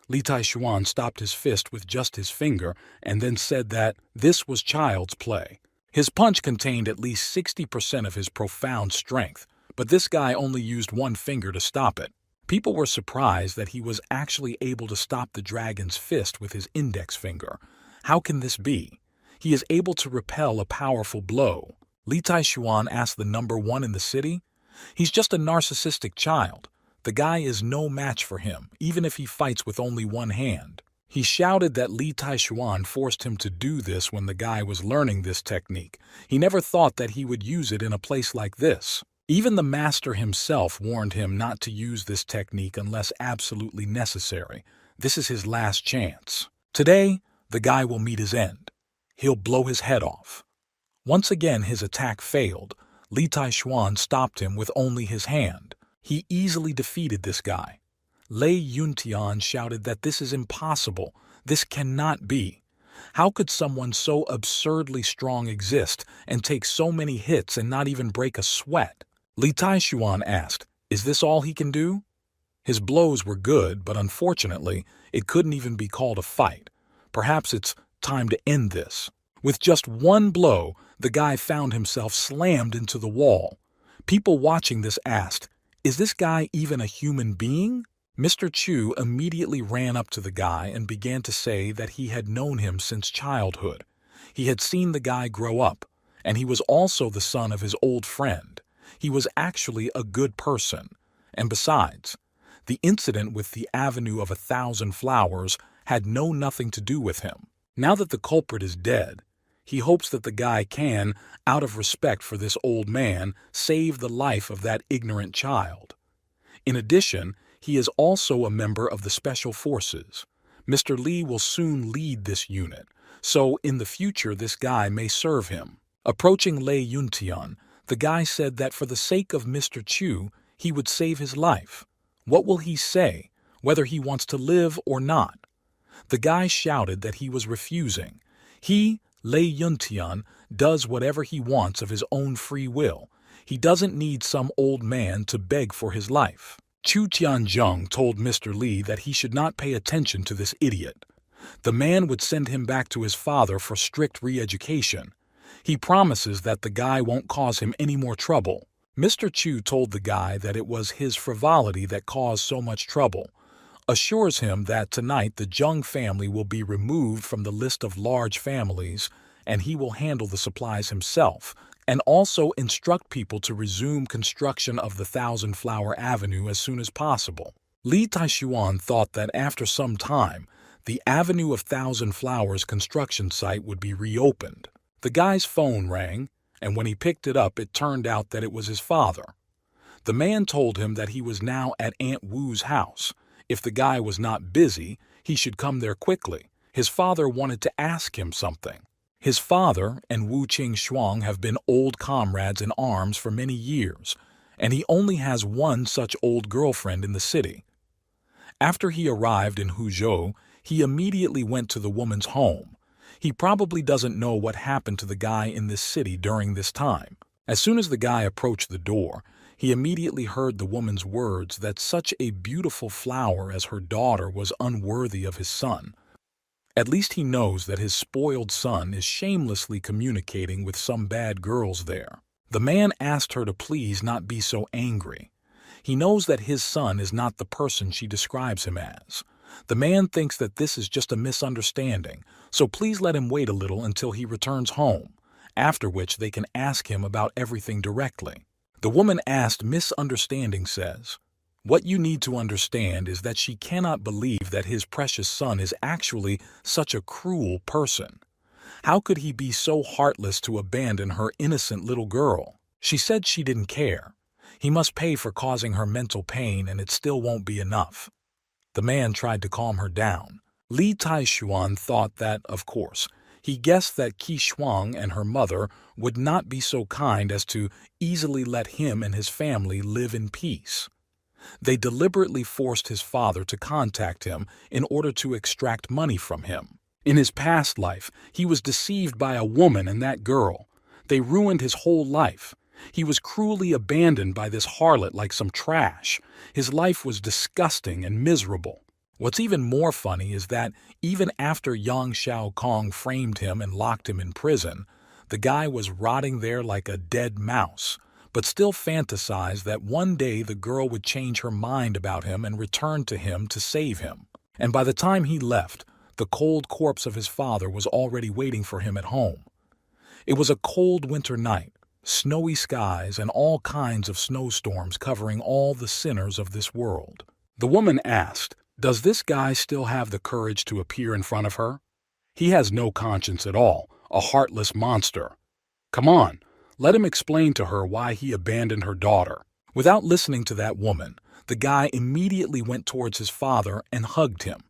Li Taishuan stopped his fist with just his finger and then said that this was child's play. His punch contained at least 60% of his profound strength, but this guy only used one finger to stop it. People were surprised that he was actually able to stop the dragon's fist with his index finger. How can this be? He is able to repel a powerful blow. Li Taishuan asked the number one in the city. He's just a narcissistic child. The guy is no match for him, even if he fights with only one hand. He shouted that Li Taishuan forced him to do this when the guy was learning this technique. He never thought that he would use it in a place like this. Even the master himself warned him not to use this technique unless absolutely necessary. This is his last chance. Today, the guy will meet his end. He'll blow his head off. Once again his attack failed. Li Taishuan stopped him with only his hand. He easily defeated this guy. Lei Yuntian shouted that this is impossible. This cannot be. How could someone so absurdly strong exist and take so many hits and not even break a sweat? Li Taishuan asked, "Is this all he can do?" His blows were good, but unfortunately, it couldn't even be called a fight. Perhaps it's time to end this. With just one blow, the guy found himself slammed into the wall. People watching this asked, "Is this guy even a human being?" Mr. Chu immediately ran up to the guy and began to say that he had known him since childhood. He had seen the guy grow up, and he was also the son of his old friend. He was actually a good person. And besides, the incident with the Avenue of 1,000 Flowers had nothing to do with him. Now that the culprit is dead, he hopes that the guy can, out of respect for this old man, save the life of that ignorant child. In addition, he is also a member of the Special Forces. Mr. Li will soon lead this unit, so in the future this guy may serve him. Approaching Lei Yuntian, the guy said that for the sake of Mr. Chu, he would save his life. What will he say, whether he wants to live or not? The guy shouted that he was refusing. He, Lei Yuntian, does whatever he wants of his own free will. He doesn't need some old man to beg for his life. Chu Tianzheng told Mr. Li that he should not pay attention to this idiot. The man would send him back to his father for strict re-education. He promises that the guy won't cause him any more trouble. Mr. Chu told the guy that it was his frivolity that caused so much trouble, assures him that tonight the Zheng family will be removed from the list of large families and he will handle the supplies himself, and also instruct people to resume construction of the 1,000-Flower Avenue as soon as possible. Li Taishuan thought that after some time, the Avenue of 1,000 Flowers construction site would be reopened. The guy's phone rang, and when he picked it up, it turned out that it was his father. The man told him that he was now at Aunt Wu's house. If the guy was not busy, he should come there quickly. His father wanted to ask him something. His father and Wu Qing have been old comrades in arms for many years, and he only has one such old girlfriend in the city. After he arrived in Huzhou, he immediately went to the woman's home. He probably doesn't know what happened to the guy in this city during this time. As soon as the guy approached the door, he immediately heard the woman's words that such a beautiful flower as her daughter was unworthy of his son. At least he knows that his spoiled son is shamelessly communicating with some bad girls there. The man asked her to please not be so angry. He knows that his son is not the person she describes him as. The man thinks that this is just a misunderstanding, so please let him wait a little until he returns home, after which they can ask him about everything directly. The woman asked misunderstanding says, "What you need to understand is that she cannot believe that his precious son is actually such a cruel person. How could he be so heartless to abandon her innocent little girl? She said she didn't care. He must pay for causing her mental pain and it still won't be enough. The man tried to calm her down. Li Taishuan thought that, of course, he guessed that Qi Shuang and her mother would not be so kind as to easily let him and his family live in peace. They deliberately forced his father to contact him in order to extract money from him. In his past life, he was deceived by a woman and that girl. They ruined his whole life. He was cruelly abandoned by this harlot like some trash. His life was disgusting and miserable. What's even more funny is that even after Yang Xiaokong framed him and locked him in prison, the guy was rotting there like a dead mouse, but still fantasized that one day the girl would change her mind about him and return to him to save him. And by the time he left, the cold corpse of his father was already waiting for him at home. It was a cold winter night, snowy skies and all kinds of snowstorms covering all the sinners of this world. The woman asked, "Does this guy still have the courage to appear in front of her? He has no conscience at all, a heartless monster. Come on, let him explain to her why he abandoned her daughter." Without listening to that woman, the guy immediately went towards his father and hugged him.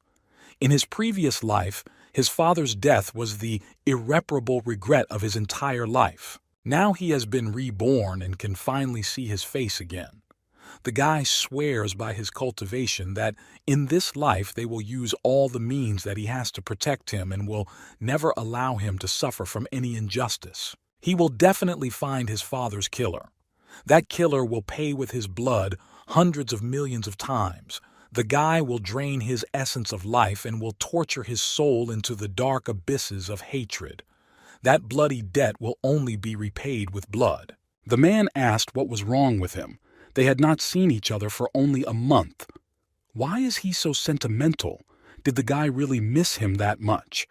In his previous life, his father's death was the irreparable regret of his entire life. Now he has been reborn and can finally see his face again. The guy swears by his cultivation that in this life they will use all the means that he has to protect him and will never allow him to suffer from any injustice. He will definitely find his father's killer. That killer will pay with his blood hundreds of millions of times. The guy will drain his essence of life and will torture his soul into the dark abysses of hatred. That bloody debt will only be repaid with blood. The man asked what was wrong with him. They had not seen each other for only a month. Why is he so sentimental? Did the guy really miss him that much?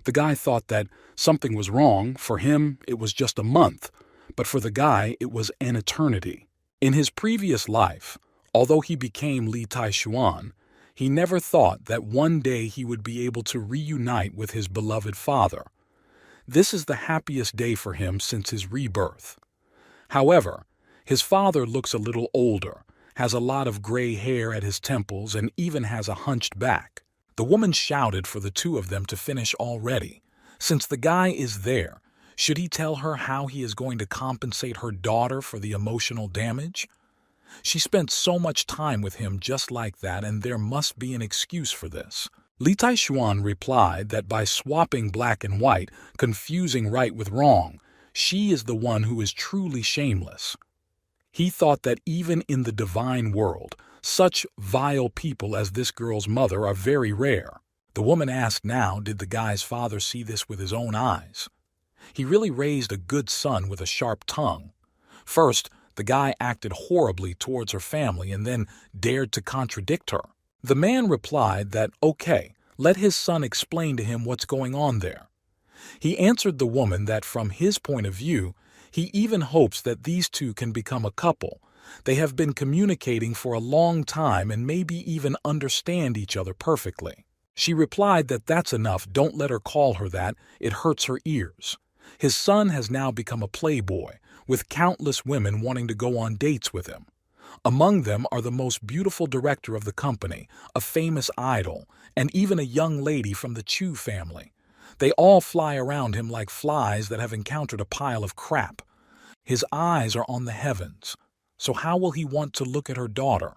The guy thought that something was wrong. For him, it was just a month, but for the guy, it was an eternity. In his previous life, although he became Li Taishuan, he never thought that one day he would be able to reunite with his beloved father. This is the happiest day for him since his rebirth. However, his father looks a little older, has a lot of gray hair at his temples, and even has a hunched back. The woman shouted for the two of them to finish already. Since the guy is there, should he tell her how he is going to compensate her daughter for the emotional damage? She spent so much time with him just like that, and there must be an excuse for this. Li Taishuan replied that by swapping black and white, confusing right with wrong, she is the one who is truly shameless. He thought that even in the divine world, such vile people as this girl's mother are very rare. The woman asked now, did the guy's father see this with his own eyes? He really raised a good son with a sharp tongue. First, the guy acted horribly towards her family and then dared to contradict her. The man replied that, okay, let his son explain to him what's going on there. He answered the woman that from his point of view, he even hopes that these two can become a couple. They have been communicating for a long time and maybe even understand each other perfectly. She replied that that's enough, don't let her call her that, it hurts her ears. His son has now become a playboy, with countless women wanting to go on dates with him. Among them are the most beautiful director of the company, a famous idol, and even a young lady from the Chu family. They all fly around him like flies that have encountered a pile of crap. His eyes are on the heavens, so how will he want to look at her daughter?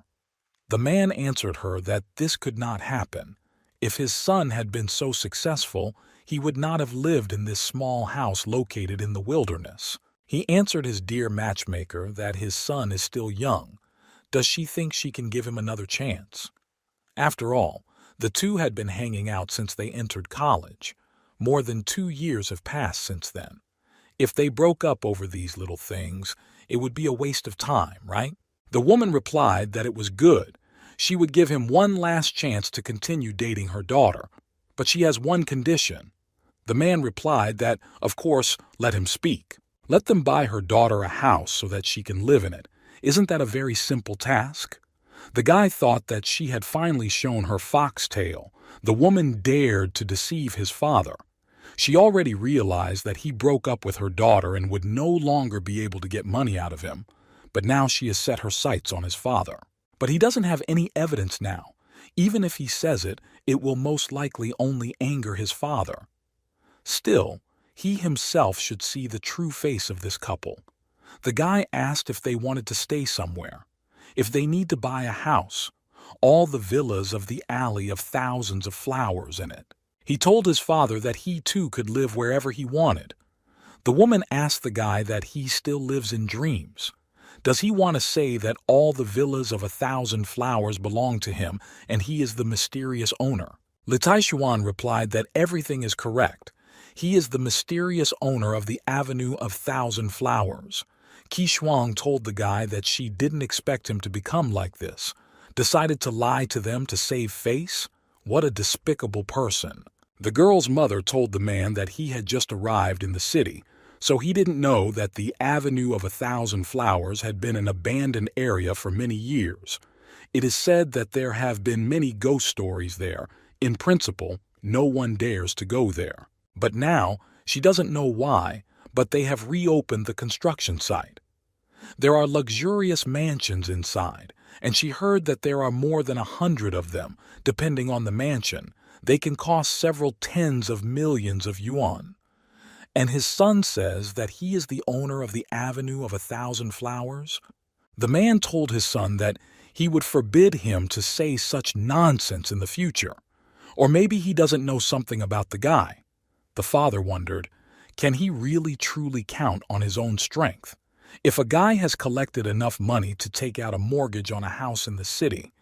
The man answered her that this could not happen. If his son had been so successful, he would not have lived in this small house located in the wilderness. He answered his dear matchmaker that his son is still young. Does she think she can give him another chance? After all, the two had been hanging out since they entered college. More than 2 years have passed since then. If they broke up over these little things, it would be a waste of time, right? The woman replied that it was good. She would give him one last chance to continue dating her daughter, but she has one condition. The man replied that, of course, let him speak. Let them buy her daughter a house so that she can live in it. Isn't that a very simple task? The guy thought that she had finally shown her foxtail. The woman dared to deceive his father. She already realized that he broke up with her daughter and would no longer be able to get money out of him, but now she has set her sights on his father. But he doesn't have any evidence now. Even if he says it, it will most likely only anger his father. Still, he himself should see the true face of this couple. The guy asked if they wanted to stay somewhere, if they need to buy a house, all the villas of the alley of thousands of flowers in it. He told his father that he too could live wherever he wanted. The woman asked the guy that he still lives in dreams. Does he want to say that all the villas of 1,000 flowers belong to him and he is the mysterious owner? Li Taishuan replied that everything is correct. He is the mysterious owner of the Avenue of 1,000 Flowers. Qi Shuang told the guy that she didn't expect him to become like this. Decided to lie to them to save face? What a despicable person. The girl's mother told the man that he had just arrived in the city, so he didn't know that the Avenue of 1,000 Flowers had been an abandoned area for many years. It is said that there have been many ghost stories there. In principle, no one dares to go there. But now, she doesn't know why, but they have reopened the construction site. There are luxurious mansions inside, and she heard that there are more than 100 of them, depending on the mansion. They can cost several tens of millions of yuan. And his son says that he is the owner of the Avenue of 1,000 Flowers. The man told his son that he would forbid him to say such nonsense in the future. Or maybe he doesn't know something about the guy. The father wondered, can he really truly count on his own strength? If a guy has collected enough money to take out a mortgage on a house in the city,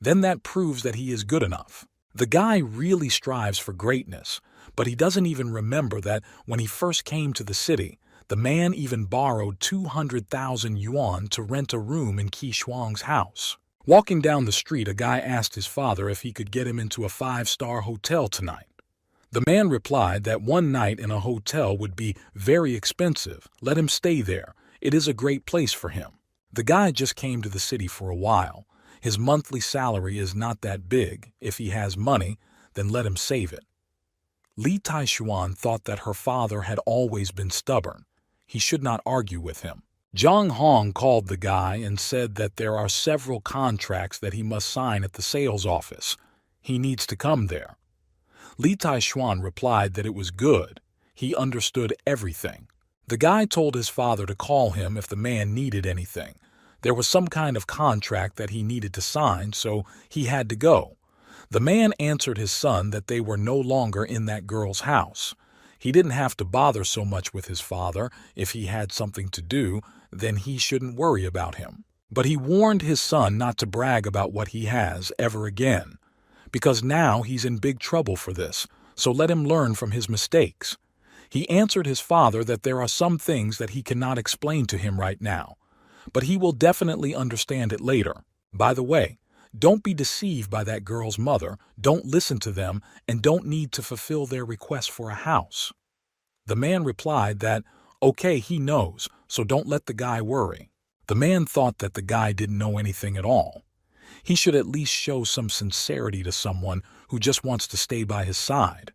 then that proves that he is good enough. The guy really strives for greatness, but he doesn't even remember that when he first came to the city, the man even borrowed 200,000 yuan to rent a room in Qi Shuang's house. Walking down the street, a guy asked his father if he could get him into a 5-star hotel tonight. The man replied that one night in a hotel would be very expensive. Let him stay there. It is a great place for him. The guy just came to the city for a while. His monthly salary is not that big. If he has money, then let him save it. Li Taishuan thought that her father had always been stubborn. He should not argue with him. Zhang Hong called the guy and said that there are several contracts that he must sign at the sales office. He needs to come there. Li Taishuan replied that it was good. He understood everything. The guy told his father to call him if the man needed anything. There was some kind of contract that he needed to sign, so he had to go. The man answered his son that they were no longer in that girl's house. He didn't have to bother so much with his father. If he had something to do, then he shouldn't worry about him. But he warned his son not to brag about what he has ever again, because now he's in big trouble for this, so let him learn from his mistakes. He answered his father that there are some things that he cannot explain to him right now, but he will definitely understand it later. By the way, don't be deceived by that girl's mother, don't listen to them, and don't need to fulfill their request for a house. The man replied that, okay, he knows, so don't let the guy worry. The man thought that the guy didn't know anything at all. He should at least show some sincerity to someone who just wants to stay by his side.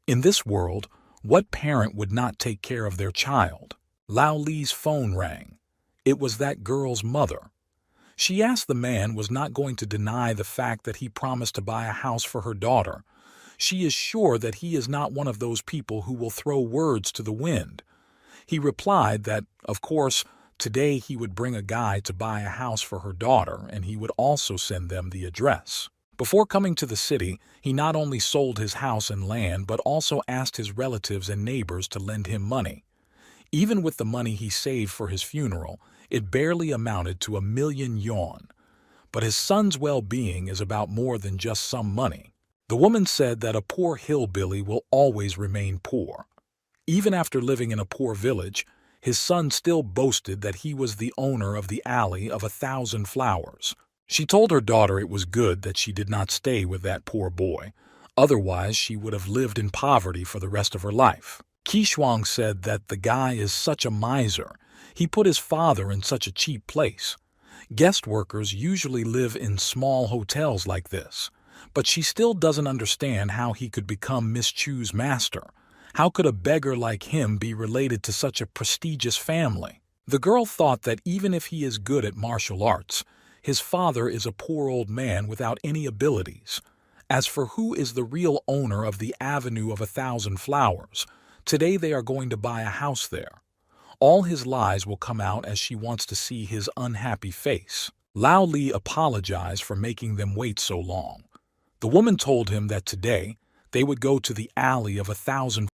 In this world, what parent would not take care of their child? Lao Li's phone rang. It was that girl's mother. She asked the man was not going to deny the fact that he promised to buy a house for her daughter. She is sure that he is not one of those people who will throw words to the wind. He replied that, of course, today he would bring a guy to buy a house for her daughter, and he would also send them the address. Before coming to the city, he not only sold his house and land, but also asked his relatives and neighbors to lend him money. Even with the money he saved for his funeral, it barely amounted to 1,000,000 yuan. But his son's well-being is about more than just some money. The woman said that a poor hillbilly will always remain poor. Even after living in a poor village, his son still boasted that he was the owner of the alley of 1,000 flowers. She told her daughter it was good that she did not stay with that poor boy. Otherwise, she would have lived in poverty for the rest of her life. Qi Shuang said that the guy is such a miser. He put his father in such a cheap place. Guest workers usually live in small hotels like this. But she still doesn't understand how he could become Miss Chu's master. How could a beggar like him be related to such a prestigious family? The girl thought that even if he is good at martial arts, his father is a poor old man without any abilities. As for who is the real owner of the Avenue of 1,000 Flowers, today they are going to buy a house there. All his lies will come out as she wants to see his unhappy face. Lao Li apologized for making them wait so long. The woman told him that today they would go to the alley of 1,000